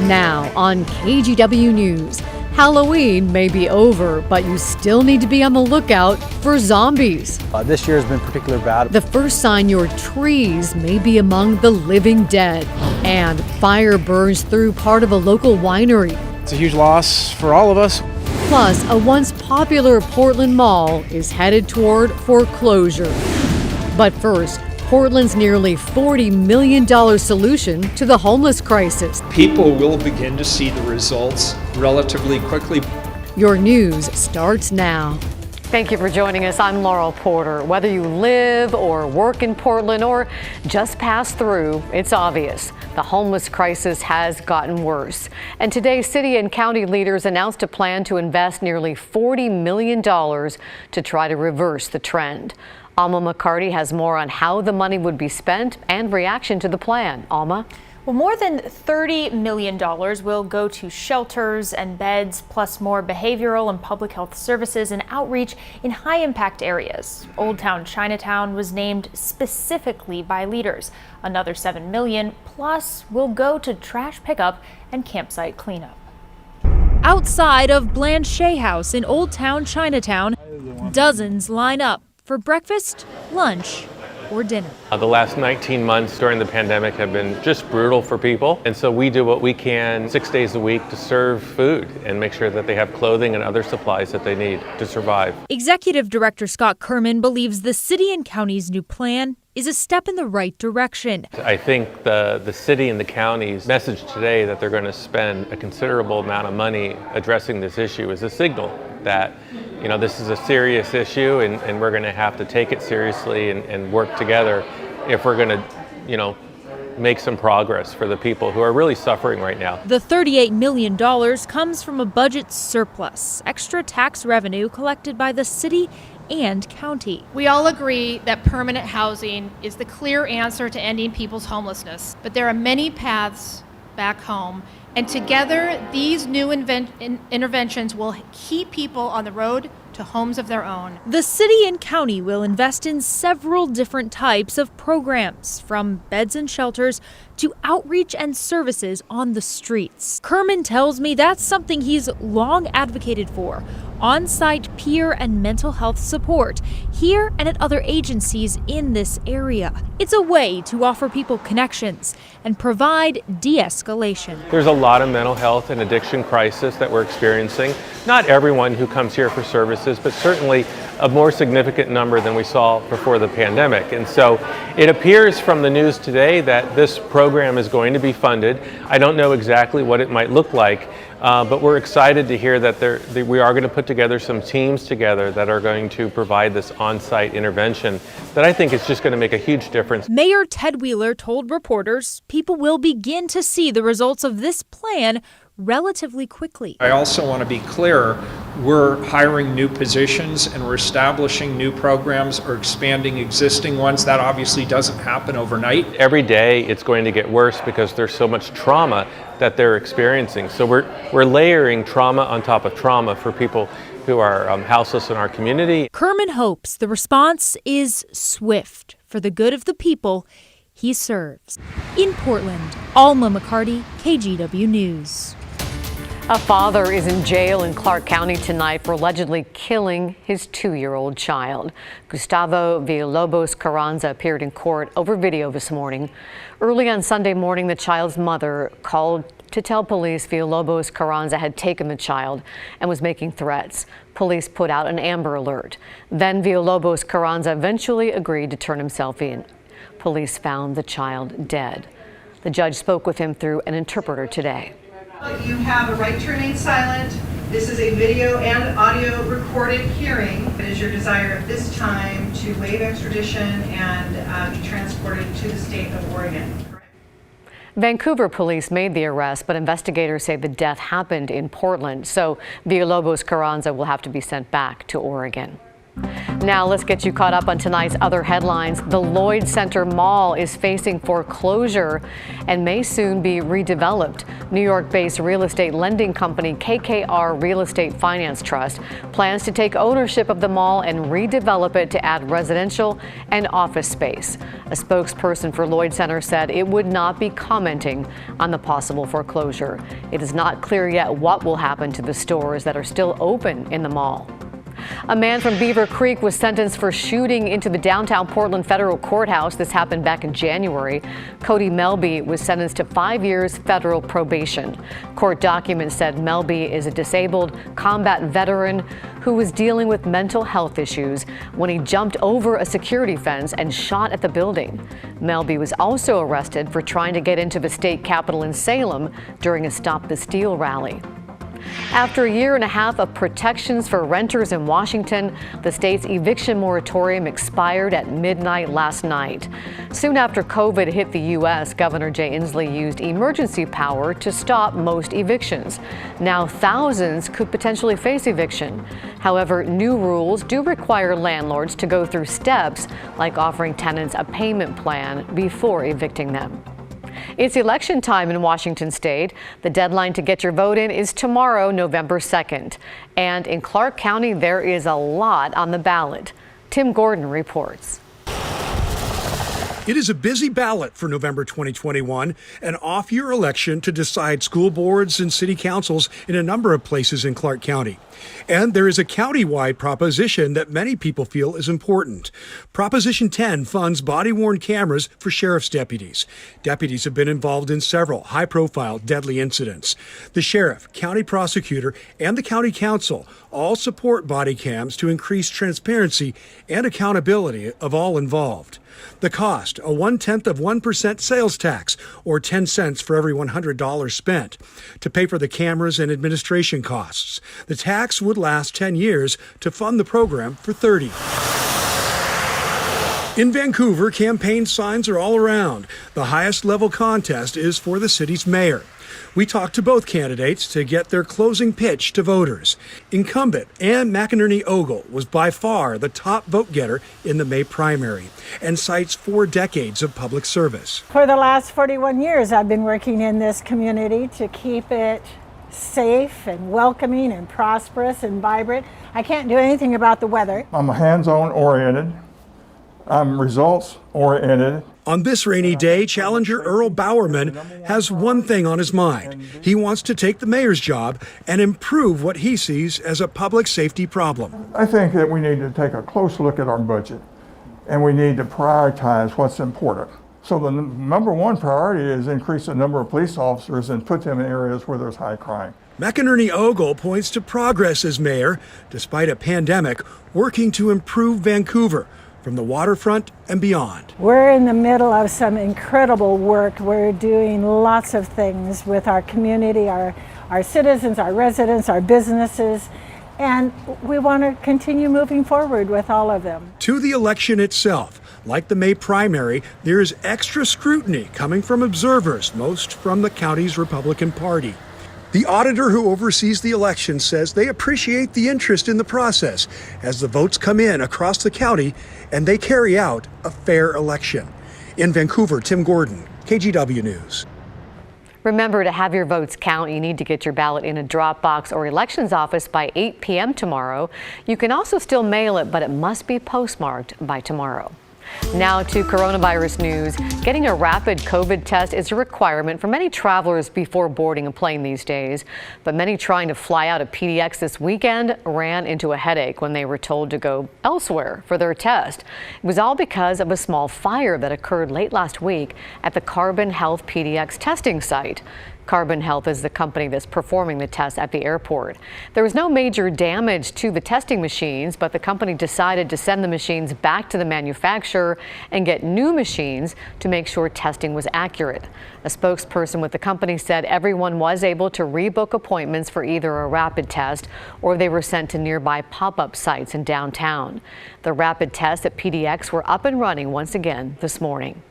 Now on KGW News, Halloween may be over, but you still need to be on the lookout for zombies. This year has been particularly bad. The first sign your trees may be among the living dead. And fire burns through part of a local winery. It's a huge loss for all of us. Plus, a once popular Portland mall is headed toward foreclosure. But first, Portland's nearly $40 million solution to the homeless crisis. People will begin to see the results relatively quickly. Your news starts now. Thank you for joining us. I'm Laurel Porter. Whether you live or work in Portland or just pass through, it's obvious the homeless crisis has gotten worse. And today, city and county leaders announced a plan to invest nearly $40 million to try to reverse the trend. Alma McCarty has more on how the money would be spent and reaction to the plan. Alma? Well, more than $30 million will go to shelters and beds, plus more behavioral and public health services and outreach in high-impact areas. Old Town Chinatown was named specifically by leaders. Another $7 million plus will go to trash pickup and campsite cleanup. Outside of Blanchet House in Old Town Chinatown, dozens line up for breakfast, lunch, or dinner. The last 19 months during the pandemic have been just brutal for people. And so we do what we can 6 days a week to serve food and make sure that they have clothing and other supplies that they need to survive. Executive Director Scott Kerman believes the city and county's new plan is a step in the right direction. I think the city and the county's message today that they're going to spend a considerable amount of money addressing this issue is a signal that, you know, this is a serious issue and we're going to have to take it seriously and work together if we're going to, you know, make some progress for the people who are really suffering right now. The $38 million comes from a budget surplus, extra tax revenue collected by the city and county. We all agree that permanent housing is the clear answer to ending people's homelessness, but there are many paths back home, and together these new interventions will keep people on the road to homes of their own. The city and county will invest in several different types of programs, from beds and shelters to outreach and services on the streets. Kerman tells me that's something he's long advocated for: on-site peer and mental health support here and at other agencies in this area. It's a way to offer people connections and provide de-escalation. There's a lot of mental health and addiction crisis that we're experiencing. Not everyone who comes here for services, but certainly a more significant number than we saw before the pandemic. And so it appears from the news today that this program is going to be funded. I don't know exactly what it might look like, but we're excited to hear that we are going to put together some teams together that are going to provide this on-site intervention that I think is just going to make a huge difference. Mayor Ted Wheeler told reporters people will begin to see the results of this plan relatively quickly. I also want to be clear, we're hiring new positions and we're establishing new programs or expanding existing ones. That obviously doesn't happen overnight. Every day it's going to get worse because there's so much trauma that they're experiencing. So we're layering trauma on top of trauma for people who are houseless in our community. Kerman hopes the response is swift for the good of the people he serves. In Portland, Alma McCarty, KGW News. A father is in jail in Clark County tonight for allegedly killing his 2-year-old child. Gustavo Villalobos Carranza appeared in court over video this morning. Early on Sunday morning, the child's mother called to tell police Villalobos Carranza had taken the child and was making threats. Police put out an Amber Alert. Then Villalobos Carranza eventually agreed to turn himself in. Police found the child dead. The judge spoke with him through an interpreter today. You have a right to remain silent. This is a video and audio recorded hearing. It is your desire at this time to waive extradition and be transported to the state of Oregon. Vancouver police made the arrest, but investigators say the death happened in Portland, so Villalobos Carranza will have to be sent back to Oregon. Now let's get you caught up on tonight's other headlines. The Lloyd Center Mall is facing foreclosure and may soon be redeveloped. New York-based real estate lending company KKR Real Estate Finance Trust plans to take ownership of the mall and redevelop it to add residential and office space. A spokesperson for Lloyd Center said it would not be commenting on the possible foreclosure. It is not clear yet what will happen to the stores that are still open in the mall. A man from Beaver Creek was sentenced for shooting into the downtown Portland federal courthouse. This happened back in January. Cody Melby was sentenced to 5 years federal probation. Court documents said Melby is a disabled combat veteran who was dealing with mental health issues when he jumped over a security fence and shot at the building. Melby was also arrested for trying to get into the state capitol in Salem during a Stop the Steal rally. After a year and a half of protections for renters in Washington, the state's eviction moratorium expired at midnight last night. Soon after COVID hit the U.S., Governor Jay Inslee used emergency power to stop most evictions. Now thousands could potentially face eviction. However, new rules do require landlords to go through steps like offering tenants a payment plan before evicting them. It's election time in Washington state. The deadline to get your vote in is tomorrow, November 2nd. And in Clark County, there is a lot on the ballot. Tim Gordon reports. It is a busy ballot for November 2021, an off-year election to decide school boards and city councils in a number of places in Clark County. And there is a county-wide proposition that many people feel is important. Proposition 10 funds body-worn cameras for sheriff's deputies. Deputies have been involved in several high-profile deadly incidents. The sheriff, county prosecutor, and the county council all support body cams to increase transparency and accountability of all involved. The cost, a 0.1% sales tax, or 10 cents for every $100 spent, to pay for the cameras and administration costs. The tax would last 10 years to fund the program for 30. In Vancouver, campaign signs are all around. The highest level contest is for the city's mayor. We talked to both candidates to get their closing pitch to voters. Incumbent Ann McInerney-Ogle was by far the top vote getter in the May primary and cites 4 decades of public service. For the last 41 years, I've been working in this community to keep it safe and welcoming and prosperous and vibrant. I can't do anything about the weather. I'm hands-on oriented. I'm results oriented. On this rainy day, challenger Earl Bowerman has one thing on his mind. He wants to take the mayor's job and improve what he sees as a public safety problem. I think that we need to take a close look at our budget, and we need to prioritize what's important. So the number one priority is increase the number of police officers and put them in areas where there's high crime. McInerney-Ogle points to progress as mayor, despite a pandemic, working to improve Vancouver from the waterfront and beyond. We're in the middle of some incredible work. We're doing lots of things with our community, our citizens, our residents, our businesses, and we want to continue moving forward with all of them. To the election itself, like the May primary, there is extra scrutiny coming from observers, most from the county's Republican Party. The auditor who oversees the election says they appreciate the interest in the process as the votes come in across the county and they carry out a fair election. In Vancouver, Tim Gordon, KGW News. Remember, to have your votes count, you need to get your ballot in a drop box or elections office by 8 p.m. tomorrow. You can also still mail it, but it must be postmarked by tomorrow. Now to coronavirus news. Getting a rapid COVID test is a requirement for many travelers before boarding a plane these days. But many trying to fly out of PDX this weekend ran into a headache when they were told to go elsewhere for their test. It was all because of a small fire that occurred late last week at the Carbon Health PDX testing site. Carbon Health is the company that's performing the tests at the airport. There was no major damage to the testing machines, but the company decided to send the machines back to the manufacturer and get new machines to make sure testing was accurate. A spokesperson with the company said everyone was able to rebook appointments for either a rapid test or they were sent to nearby pop-up sites in downtown. The rapid tests at PDX were up and running once again this morning.